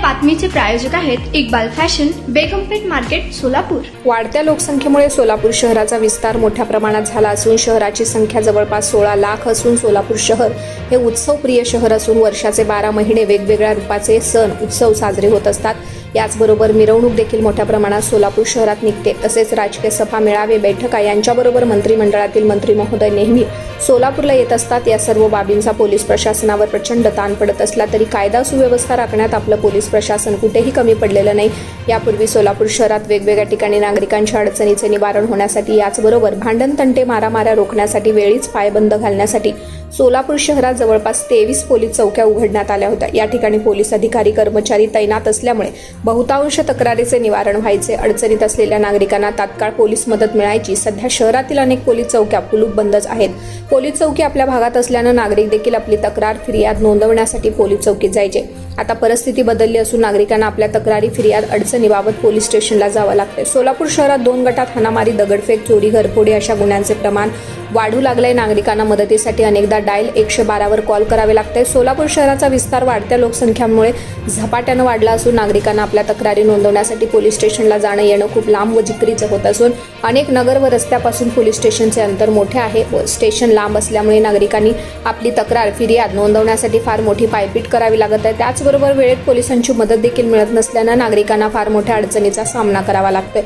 बातमीचे प्रायोजक आहेत Iqbal fashion, बेगमपेठ market, Solapur. वाढत्या लोकसंख्येमुळे सोलापूर शहराचा विस्तार मोठ्या प्रमाणात झाला असून शहराची संख्या जवळपास 16 लाख असून सोलापूर शहर हे उत्सवप्रिय शहर असून वर्षाचे 12 महिने वेगवेगळ्या रूपाचे सण उत्सव साजरे होत असतात। याचबरोबर मिरवणूक देखील मोठ्या प्रमाणात सोलापूर शहरात निघते। तसेच राजकीय सभा, मेळावे, बैठका यांच्याबरोबर मंत्रिमंडळातील मंत्री महोदय नेहमी सोलापूरला येत असतात। या सर्व बाबींचा पोलीस प्रशासनावर प्रचंड ताण पडत असला तरी कायदा सुव्यवस्था राखण्यात आपलं पोलीस प्रशासन कुठेही कमी पडलेलं नाही। यापूर्वी सोलापूर शहरात वेगवेगळ्या ठिकाणी नागरिकांच्या अडचणीचे निवारण होण्यासाठी याचबरोबर भांडण, तंटे, मारामाऱ्या रोखण्यासाठी वेळीच पायबंद घालण्यासाठी सोलापूर शहरात जवळपास 23 पोलीस चौक्या उघडण्यात आल्या होत्या। या ठिकाणी पोलीस अधिकारी, कर्मचारी तैनात असल्यामुळे बहुतांश तक्रारीचे निवारण व्हायचे। अडचणीत असलेल्या नागरिकांना तात्काळ पोलीस मदत मिळायची। सध्या शहरातील अनेक पोलीस चौक्या कुलूपबंदच आहेत। पोलीस चौकी आपल्या भागात असल्यानं नागरिक देखील आपली तक्रार, फिर्याद नोंदवण्यासाठी पोलीस चौकीत जायचे। आता परिस्थिती बदलली असून नागरिकांना आपल्या तक्रारी, फिर्याद, अडचणीबाबत पोलीस स्टेशनला जावं लागते। सोलापूर शहरात 2 गटात हाणामारी, दगडफेक, चोरी, घरफोडी अशा गुन्ह्यांचे प्रमाण वाढू लागले। नागरिकांना मदतीसाठी अनेकदा डायल 112 वर कॉल करावे लागते। सोलापूर शहराचा विस्तार वाढत्या लोकसंख्येमुळे झपाट्यानं वाढला असून नागरिकांना आपल्या तक्रारी नोंदवण्यासाठी पोलीस स्टेशनला जाणं येणं खूप लांब व जिकरीचं होत असून अनेक नगर व रस्त्यापासून पोलीस स्टेशनचे अंतर मोठे आहे व स्टेशन लांब असल्यामुळे नागरिकांनी आपली तक्रार, फिर्याद नोंदवण्यासाठी फार मोठी पायपीट करावी लागत आहे। त्याचबरोबर वेळेत पोलिसांची मदत देखील मिळत नसल्यानं नागरिकांना फार मोठ्या अडचणीचा सामना करावा लागतोय।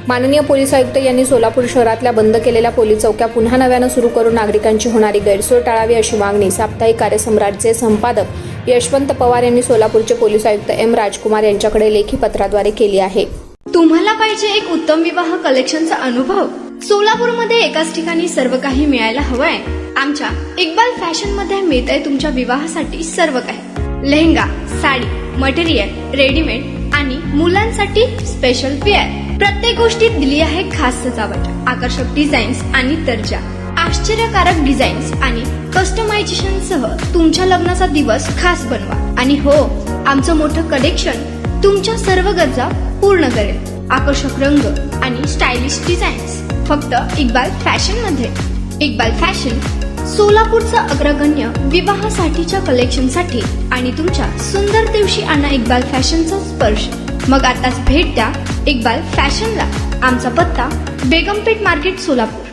माननीय पोलीस आयुक्त यांनी सोलापूर शहरातल्या बंद केलेल्या पोलीस चौक्या पुन्हा नव्यानं सुरू करून नागरिकांची होणारी गैरसोय टाळावी अशी मागणी साप्ताहिक कार्यसम्राटचे संपादक यशवंत पवार यांनी सोलापूरचे पोलीस आयुक्त एम राजकुमार यांच्याकडे लेखी पत्राद्वारे केली आहे। तुम्हाला पाहिजे एक उत्तम विवाह कलेक्शनचा अनुभव? सोलापूरमध्ये एकाच ठिकाणी सर्व काही मिळायला हवंय? आमच्या इक्बाल फॅशन मध्ये मिळतंय तुमच्या विवाहासाठी सर्व काही। लेहंगा, साडी, मटेरियल, रेडीमेड आणि मुलांसाठी स्पेशल वेअर। प्रत्येक गोष्टीत दिली आहे खास सजावट, आकर्षक डिझाईन्स आणि दर्जा, आश्चर्यकारक डिझाईन्स आणि कस्टमायझेशन सह तुमच्या लग्नाचा दिवस खास बनवा। आणि हो, आमचं मोठं कलेक्शन तुमच्या सर्व गरजा पूर्ण करेल। आकर्षक रंग आणि स्टायलिश डिझाईन्स फक्त इक्बाल फॅशन मध्ये। इक्बाल फॅशन सोलापूरचा अग्रगण्य विवाहासाठीच्या कलेक्शनसाठी आणि तुमच्या सुंदर दिवशी आणा इक्बाल फॅशनचा स्पर्श। मग आताच भेट द्या इक्बाल फॅशनला। आमचा पत्ता बेगमपेठ मार्केट, सोलापूर।